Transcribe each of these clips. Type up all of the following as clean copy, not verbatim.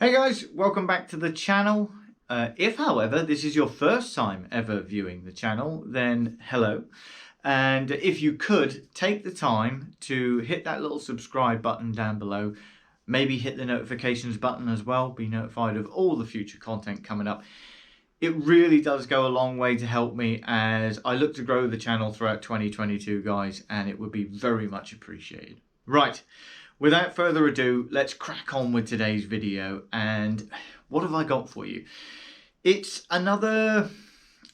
Hey guys, welcome back to the channel. If however this is your first time ever viewing the channel, then hello. And if you could take the time to hit that little subscribe button down below, maybe hit the notifications button as well, be notified of all the future content coming up. It really does go a long way to help me as I look to grow the channel throughout 2022, guys, and it would be very much appreciated. Right. Without further ado, let's crack on with today's video. And what have I got for you? It's another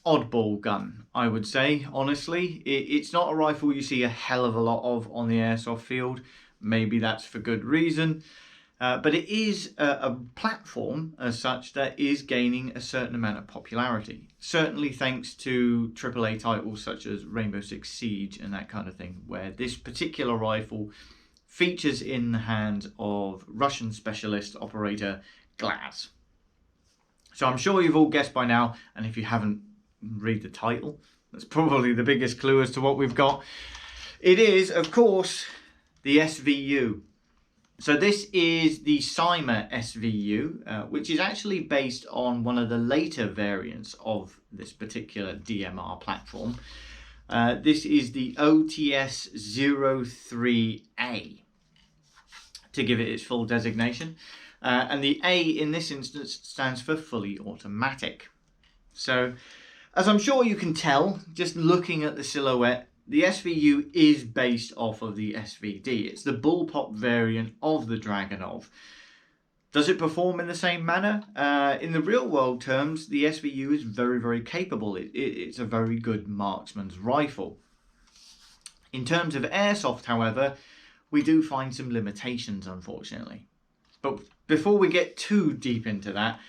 oddball gun, I would say, honestly. It's not a rifle you see a hell of a lot of on the airsoft field. Maybe that's for good reason. But it is a platform as such that is gaining a certain amount of popularity. Certainly thanks to AAA titles such as Rainbow Six Siege and that kind of thing, where this particular rifle features in the hands of Russian specialist operator Glaz. So I'm sure you've all guessed by now, and if you haven't, read the title. That's probably the biggest clue as to what we've got. It is, of course, the SVU. So this is the CYMA SVU, which is actually based on one of the later variants of this particular DMR platform. This is the Ots-03 to give it its full designation. And the A in this instance stands for fully automatic. So, as I'm sure you can tell, just looking at the silhouette, the SVU is based off of the SVD. It's the bullpup variant of the Dragunov. Does it perform in the same manner? In the real world terms, the SVU is very, very capable. It's a very good marksman's rifle. In terms of airsoft, however, we do find some limitations, unfortunately. But before we get too deep into that,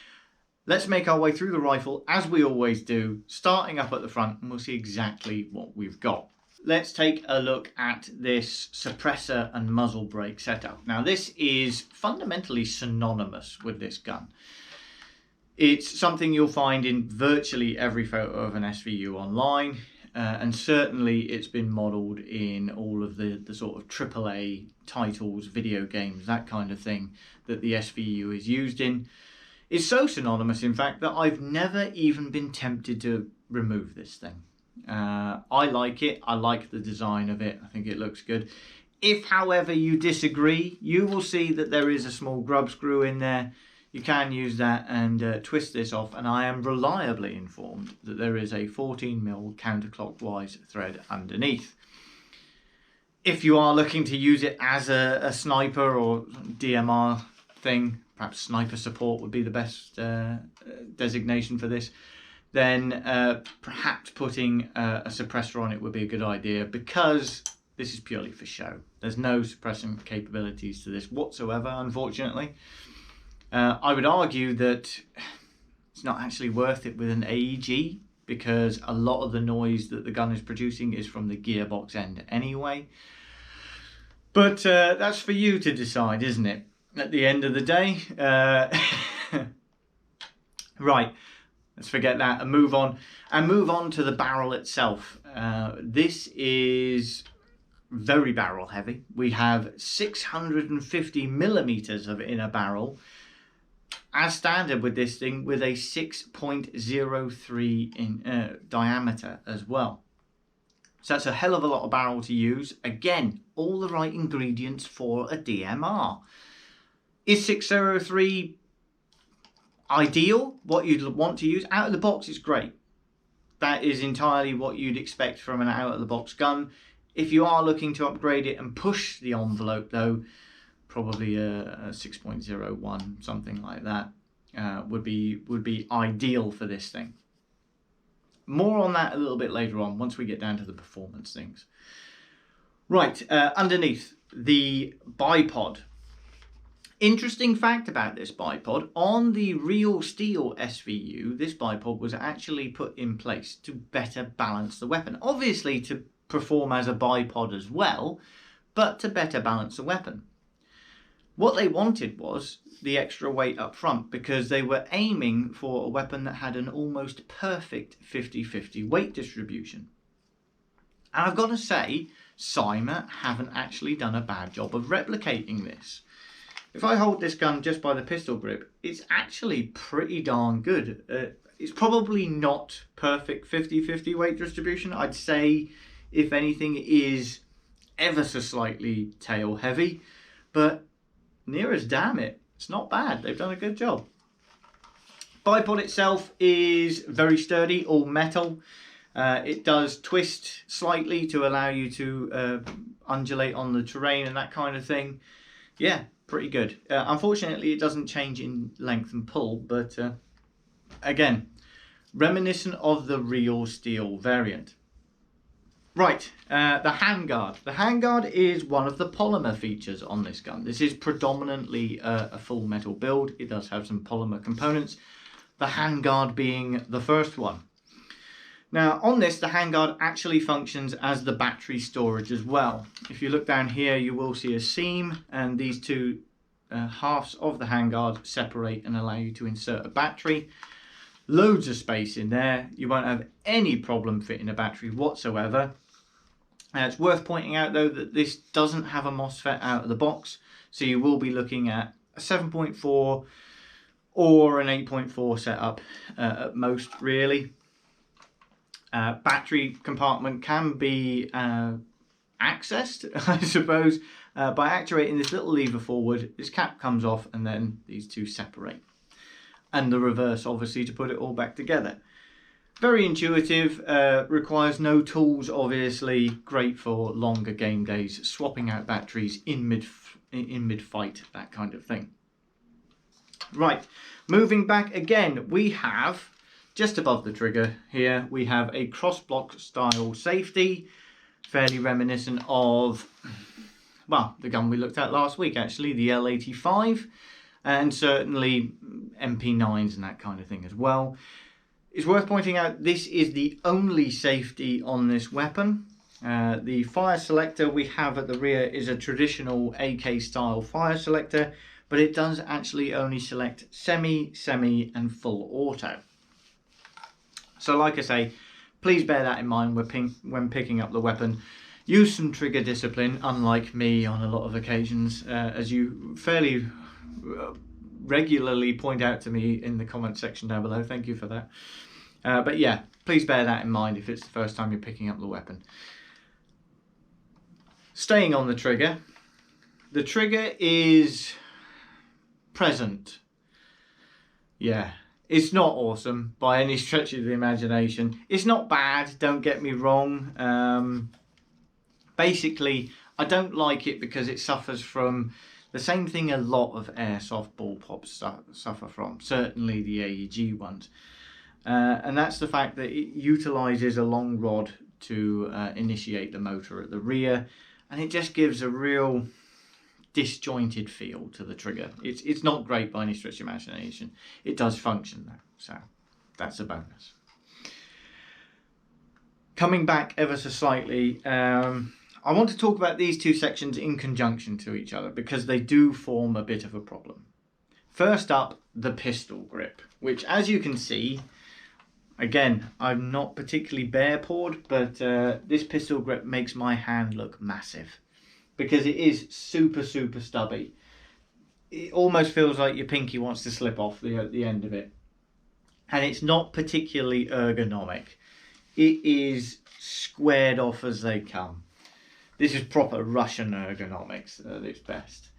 let's make our way through the rifle as we always do, starting up at the front, and we'll see exactly what we've got. Let's take a look at this suppressor and muzzle brake setup. Now this is fundamentally synonymous with this gun. It's something you'll find in virtually every photo of an SVU online. And certainly it's been modelled in all of the sort of AAA titles, video games, that kind of thing that the SVU is used in. It's so synonymous, in fact, that I've never even been tempted to remove this thing. I like it. I like the design of it. I think it looks good. If, however, you disagree, you will see that there is a small grub screw in there. You can use that and twist this off, and I am reliably informed that there is a 14mm counterclockwise thread underneath. If you are looking to use it as a sniper or DMR thing, perhaps sniper support would be the best designation for this, then perhaps putting a suppressor on it would be a good idea, because this is purely for show. There's no suppressing capabilities to this whatsoever, unfortunately. I would argue that it's not actually worth it with an AEG, because a lot of the noise that the gun is producing is from the gearbox end anyway. But that's for you to decide, isn't it? At the end of the day. Right, let's forget that and move on. And move on to the barrel itself. This is very barrel heavy. We have 650mm of inner barrel, as standard with this thing, with a 6.03 in diameter as well. So that's a hell of a lot of barrel to use. Again, all the right ingredients for a DMR. Is 603 ideal? What you'd want to use? Out of the box, it's great. That is entirely what you'd expect from an out of the box gun. If you are looking to upgrade it and push the envelope, though, probably a 6.01, something like that, would be ideal for this thing. More on that a little bit later on, once we get down to the performance things. Right, underneath, the bipod. Interesting fact about this bipod, on the real steel SVU, this bipod was actually put in place to better balance the weapon. Obviously to perform as a bipod as well, but to better balance the weapon. What they wanted was the extra weight up front, because they were aiming for a weapon that had an almost perfect 50-50 weight distribution. And I've got to say, CYMA haven't actually done a bad job of replicating this. if I hold this gun just by the pistol grip, it's actually pretty darn good. It's probably not perfect 50-50 weight distribution. I'd say, if anything, it is ever so slightly tail heavy, but near as damn it, it's not bad. They've done a good job. Bipod itself is very sturdy, all metal. It does twist slightly to allow you to undulate on the terrain and that kind of thing. Yeah, pretty good. Unfortunately, it doesn't change in length and pull, but again, reminiscent of the real steel variant. Right, the handguard. The handguard is one of the polymer features on this gun. This is predominantly a full metal build. It does have some polymer components, the handguard being the first one. Now on this, the handguard actually functions as the battery storage as well. If you look down here, you will see a seam, and these two halves of the handguard separate and allow you to insert a battery. Loads of space in there. You won't have any problem fitting a battery whatsoever. It's worth pointing out though that this doesn't have a MOSFET out of the box, so you will be looking at a 7.4 or an 8.4 setup at most, really. Battery compartment can be accessed, I suppose, by actuating this little lever forward. This cap comes off and then these two separate. And the reverse, obviously, to put it all back together. Very intuitive, requires no tools, obviously. Great for longer game days, swapping out batteries in mid-fight, that kind of thing. Right, moving back again, we have, just above the trigger here, we have a cross-block style safety, fairly reminiscent of, well, the gun we looked at last week, actually, the L85, and certainly MP9s and that kind of thing as well. It's worth pointing out this is the only safety on this weapon. The fire selector we have at the rear is a traditional AK style fire selector, but it does actually only select semi, and full auto. So like I say, please bear that in mind when picking up the weapon. Use some trigger discipline, unlike me on a lot of occasions, as you fairly regularly point out to me in the comment section down below. Thank you for that. But yeah, please bear that in mind if it's the first time you're picking up the weapon. Staying on the trigger is present. Yeah, it's not awesome by any stretch of the imagination. It's not bad, don't get me wrong. Basically, I don't like it because it suffers from the same thing a lot of airsoft bullpups suffer from, certainly the AEG ones. And that's the fact that it utilises a long rod to initiate the motor at the rear, and it just gives a real disjointed feel to the trigger. It's not great by any stretch of imagination. It does function though, so that's a bonus. Coming back ever so slightly, I want to talk about these two sections in conjunction to each other because they do form a bit of a problem. First up, the pistol grip, which, as you can see, again, I'm not particularly bare-pawed, but this pistol grip makes my hand look massive because it is super stubby. It almost feels like your pinky wants to slip off the end of it. And it's not particularly ergonomic. It is squared off as they come. This is proper Russian ergonomics at its best.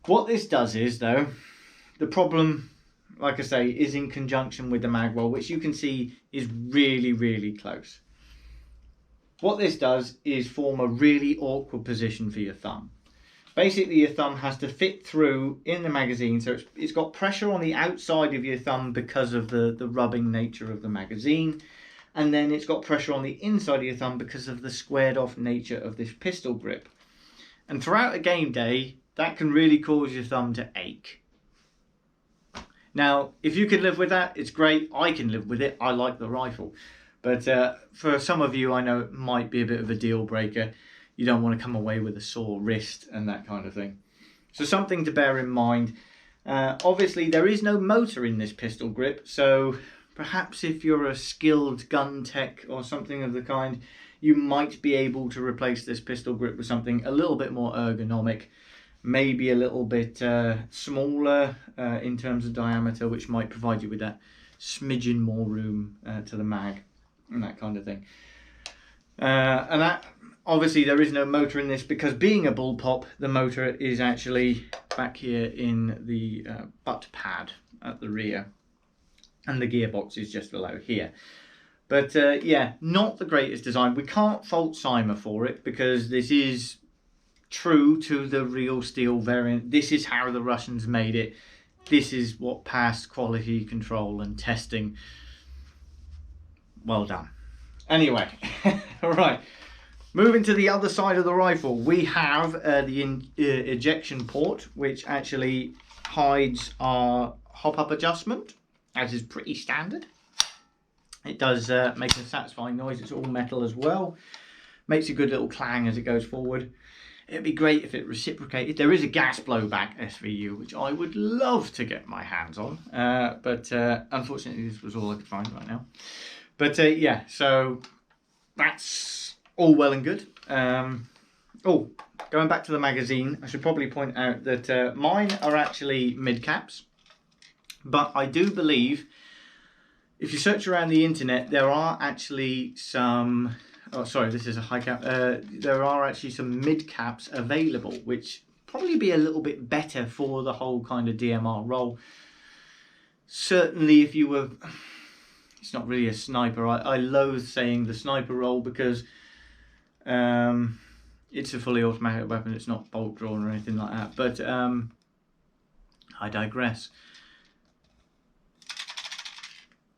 What this does is, though, the problem, like I say, is in conjunction with the magwell, which you can see is really close. What this does is form a really awkward position for your thumb. Basically, your thumb has to fit through in the magazine, so it's got pressure on the outside of your thumb because of the rubbing nature of the magazine, and then it's got pressure on the inside of your thumb because of the squared off nature of this pistol grip. And throughout a game day, that can really cause your thumb to ache. Now, if you can live with that, it's great. I can live with it. I like the rifle. But for some of you, I know it might be a bit of a deal breaker. You don't want to come away with a sore wrist and that kind of thing. So something to bear in mind. Obviously, there is no motor in this pistol grip. So perhaps if you're a skilled gun tech or something of the kind, you might be able to replace this pistol grip with something a little bit more ergonomic. maybe a little bit smaller in terms of diameter, which might provide you with that smidgen more room to the mag and that kind of thing. And that, obviously there is no motor in this, because being a bullpup, the motor is actually back here in the butt pad at the rear, and the gearbox is just below here. But yeah, not the greatest design. We can't fault CYMA for it, because this is true to the real steel variant. This is how the Russians made it. This is what passed quality control and testing. Well done. Anyway, all right. Moving to the other side of the rifle, we have the ejection port, which actually hides our hop-up adjustment, as is pretty standard. It does make a satisfying noise. It's all metal as well. Makes a good little clang as it goes forward. It'd be great if it reciprocated. There is a gas blowback SVU, which I would love to get my hands on. But unfortunately, this was all I could find right now. But yeah, so that's all well and good. Oh, going back to the magazine, I should probably point out that mine are actually mid-caps. But I do believe, if you search around the internet, there are actually some... Oh, sorry, this is a high cap. There are actually some mid caps available, which probably be a little bit better for the whole kind of DMR role. Certainly, if you were, it's not really a sniper. I loathe saying the sniper role, because it's a fully automatic weapon. It's not bolt drawn or anything like that. But I digress.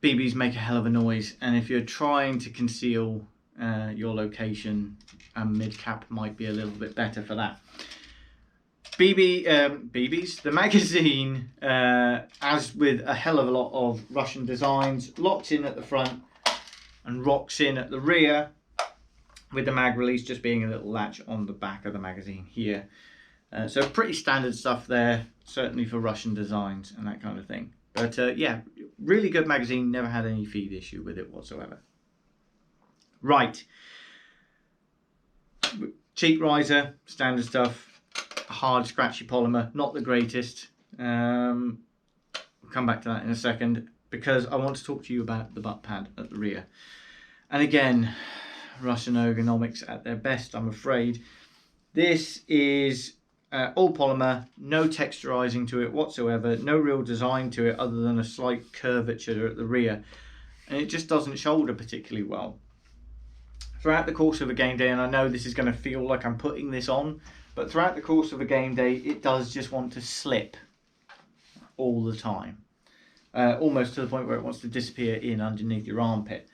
BBs make a hell of a noise, and if you're trying to conceal your location, and mid-cap might be a little bit better for that. BBs, the magazine, as with a hell of a lot of Russian designs, locks in at the front and rocks in at the rear, with the mag release just being a little latch on the back of the magazine here. So pretty standard stuff there, certainly for Russian designs and that kind of thing. But yeah, really good magazine, never had any feed issue with it whatsoever. Right, cheek riser, standard stuff, hard scratchy polymer, not the greatest. We'll come back to that in a second, because I want to talk to you about the butt pad at the rear. And again, Russian ergonomics at their best, I'm afraid. This is all polymer, no texturizing to it whatsoever, no real design to it other than a slight curvature at the rear, and it just doesn't shoulder particularly well. Throughout the course of a game day, and I know this is going to feel like I'm putting this on, but throughout the course of a game day, it does just want to slip all the time. Almost to the point where it wants to disappear in underneath your armpit.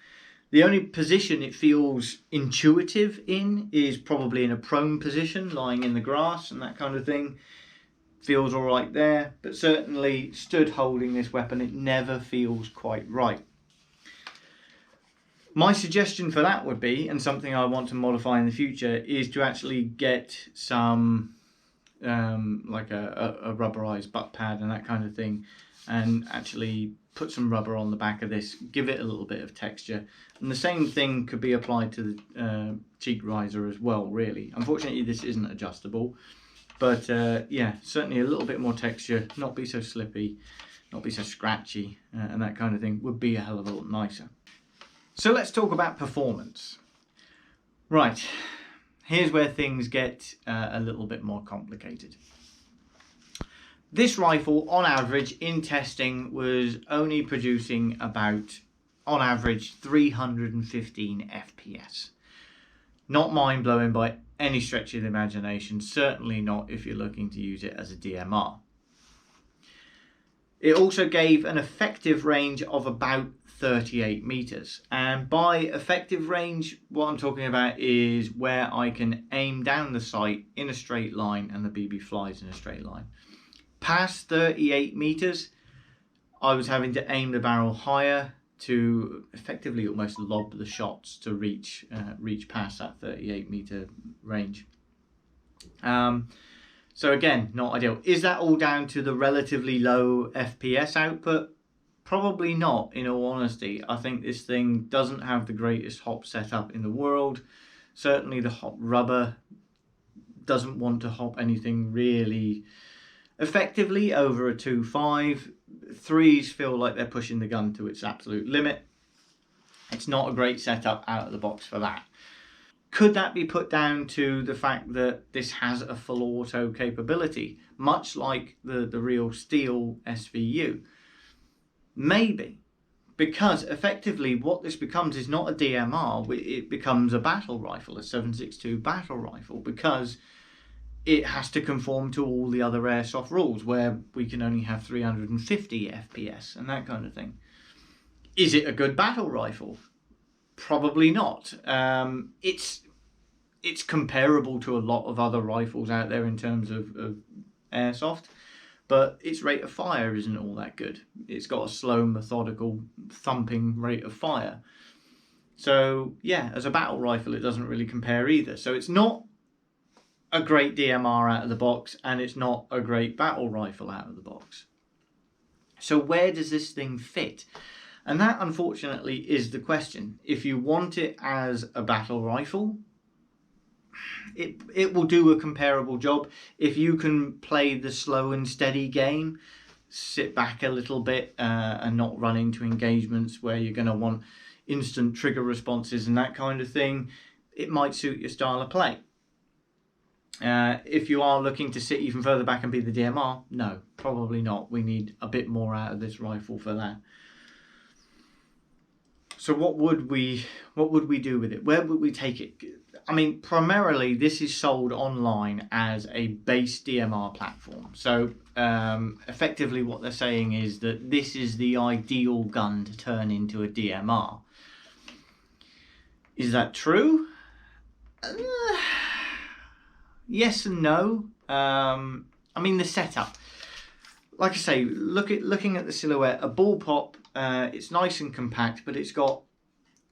The only position it feels intuitive in is probably in a prone position, lying in the grass and that kind of thing. Feels all right there, but certainly stood holding this weapon, it never feels quite right. My suggestion for that would be, and something I want to modify in the future, is to actually get some like a rubberized butt pad and that kind of thing, and actually put some rubber on the back of this, give it a little bit of texture. And the same thing could be applied to the cheek riser as well, really. Unfortunately, this isn't adjustable, but yeah, certainly a little bit more texture, not be so slippy, not be so scratchy, and that kind of thing would be a hell of a lot nicer. So let's talk about performance. Right, here's where things get a little bit more complicated. This rifle, on average, in testing, was only producing about, on average, 315 FPS. Not mind-blowing by any stretch of the imagination, certainly not if you're looking to use it as a DMR. It also gave an effective range of about 38 meters, and by effective range, what I'm talking about is where I can aim down the sight in a straight line and the BB flies in a straight line. Past 38 meters, I was having to aim the barrel higher to effectively almost lob the shots to reach past that 38 meter range. So again, not ideal. Is that all down to the relatively low FPS output? Probably not, in all honesty. I think this thing doesn't have the greatest hop setup in the world. Certainly the hop rubber doesn't want to hop anything really effectively over a 2.5. 3s feel like they're pushing the gun to its absolute limit. It's not a great setup out of the box for that. Could that be put down to the fact that this has a full auto capability, much like the real steel SVU? Maybe, because effectively what this becomes is not a DMR, it becomes a battle rifle, a 7.62 battle rifle, because it has to conform to all the other airsoft rules where we can only have 350 FPS and that kind of thing. Is it a good battle rifle? Probably not. It's comparable to a lot of other rifles out there in terms of airsoft, but its rate of fire isn't all that good. It's got a slow, methodical, thumping rate of fire. So yeah, as a battle rifle, it doesn't really compare either. So it's not a great DMR out of the box, and it's not a great battle rifle out of the box. So where does this thing fit? And that, unfortunately, is the question. If you want it as a battle rifle, it will do a comparable job. If you can play the slow and steady game, sit back a little bit and not run into engagements where you're going to want instant trigger responses and that kind of thing, it might suit your style of play. If you are looking to sit even further back and be the DMR, no, probably not. We need a bit more out of this rifle for that. So what would we do with it? Where would we take it? I mean, primarily this is sold online as a base DMR platform. So effectively what they're saying is that this is the ideal gun to turn into a DMR. Is that true? Yes and no. I mean, the setup. Like I say, looking at the silhouette, a bullpup, it's nice and compact, but it's got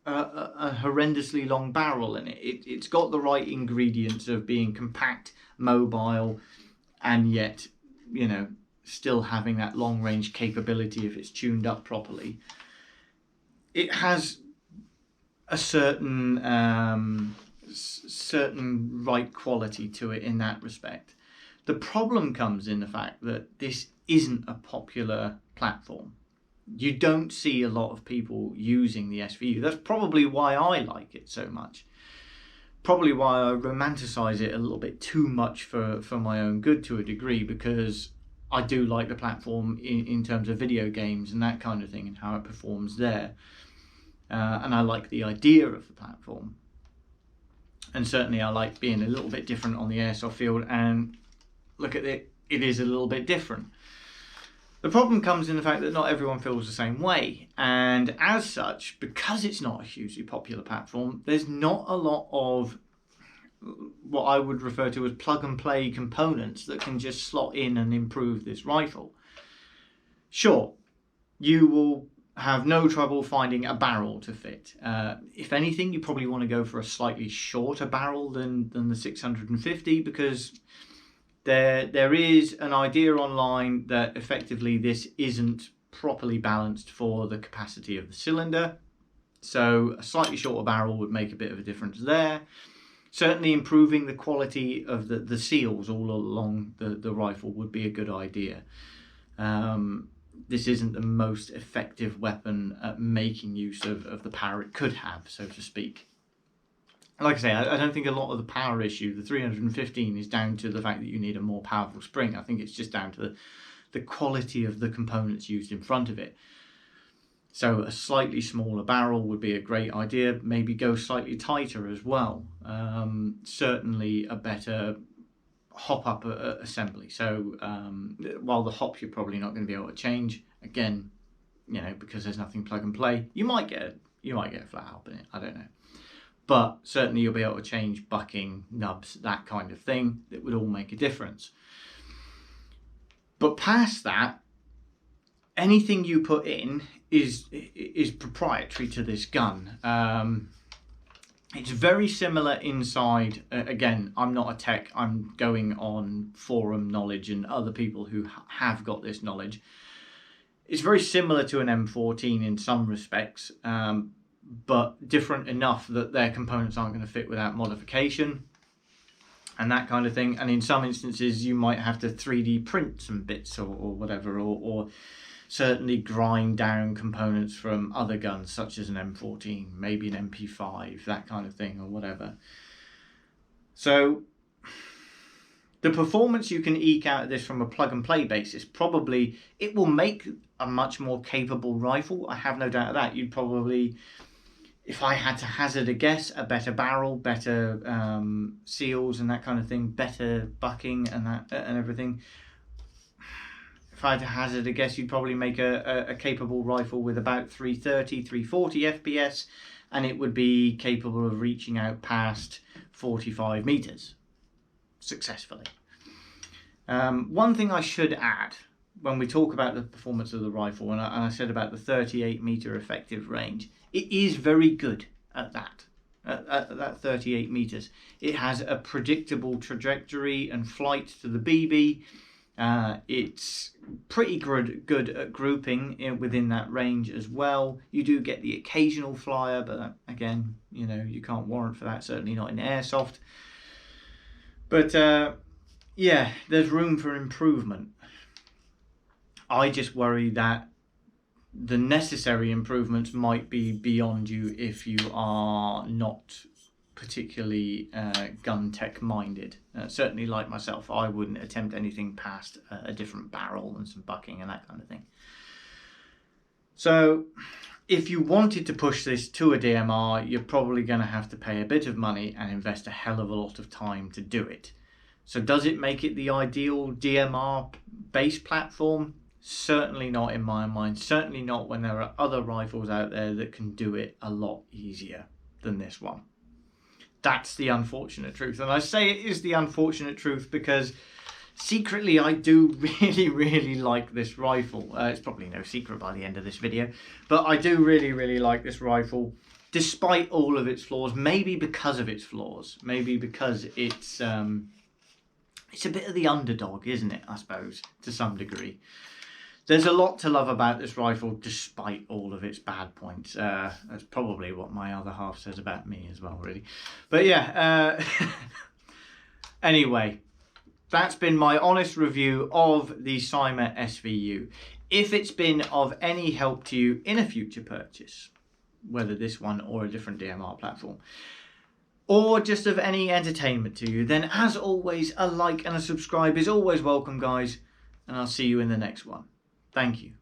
a horrendously long barrel in it. It's got the right ingredients of being compact, mobile, and yet, you know, still having that long range capability if it's tuned up properly. It has a certain right quality to it in that respect. The problem comes in the fact that this isn't a popular platform. You don't see a lot of people using the SVU. That's probably why I like it so much. Probably why I romanticize it a little bit too much for my own good to a degree, because I do like the platform in terms of video games and that kind of thing and how it performs there. And I like the idea of the platform. And certainly I like being a little bit different on the airsoft field, and look at it, it is a little bit different. The problem comes in the fact that not everyone feels the same way, and as such, because it's not a hugely popular platform, there's not a lot of what I would refer to as plug and play components that can just slot in and improve this rifle. Sure, you will have no trouble finding a barrel to fit. If anything, you probably want to go for a slightly shorter barrel than the 650, because there is an idea online that effectively this isn't properly balanced for the capacity of the cylinder. So a slightly shorter barrel would make a bit of a difference there. Certainly improving the quality of the seals all along the rifle would be a good idea. This isn't the most effective weapon at making use of the power it could have, so to speak. Like I say, I don't think a lot of the power issue, the 315, is down to the fact that you need a more powerful spring. I think it's just down to the quality of the components used in front of it. So a slightly smaller barrel would be a great idea. Maybe go slightly tighter as well. Certainly a better hop-up assembly. So while the hop you're probably not going to be able to change, again, you know, because there's nothing plug and play, you might get a flat hop in it. I don't know. But certainly you'll be able to change bucking, nubs, that kind of thing. That would all make a difference. But past that, anything you put in is proprietary to this gun. It's very similar inside. Again, I'm not a tech. I'm going on forum knowledge and other people who have got this knowledge. It's very similar to an M14 in some respects. But different enough that their components aren't going to fit without modification. and that kind of thing. And in some instances, you might have to 3D print some bits or whatever, or certainly grind down components from other guns, such as an M14, maybe an MP5, that kind of thing, or whatever. So the performance you can eke out of this from a plug-and-play basis, probably it will make a much more capable rifle. I have no doubt of that. You'd probably, if I had to hazard a guess, a better barrel, better seals and that kind of thing, better bucking and that and everything. If I had to hazard a guess, you'd probably make a capable rifle with about 330, 340 FPS, and it would be capable of reaching out past 45 meters successfully. One thing I should add when we talk about the performance of the rifle, and I said about the 38 meter effective range, it is very good at that. At that 38 meters, it has a predictable trajectory and flight to the BB. It's pretty good at grouping within that range as well. You do get the occasional flyer, but again, you know, you can't warrant for that, certainly not in airsoft. But yeah, there's room for improvement. I just worry that the necessary improvements might be beyond you if you are not particularly gun tech minded. Certainly like myself, I wouldn't attempt anything past a different barrel and some bucking and that kind of thing. So if you wanted to push this to a DMR, you're probably going to have to pay a bit of money and invest a hell of a lot of time to do it. So does it make it the ideal DMR base platform? Certainly not in my mind. Certainly not when there are other rifles out there that can do it a lot easier than this one. That's the unfortunate truth. And I say it is the unfortunate truth because secretly I do really like this rifle. It's probably no secret by the end of this video, but I do really like this rifle despite all of its flaws. Maybe because of its flaws, maybe because it's a bit of the underdog, isn't it, I suppose, to some degree. There's a lot to love about this rifle despite all of its bad points. That's probably what my other half says about me as well, really. But yeah, anyway, that's been my honest review of the CYMA SVU. If it's been of any help to you in a future purchase, whether this one or a different DMR platform, or just of any entertainment to you, then as always, a like and a subscribe is always welcome, guys, and I'll see you in the next one. Thank you.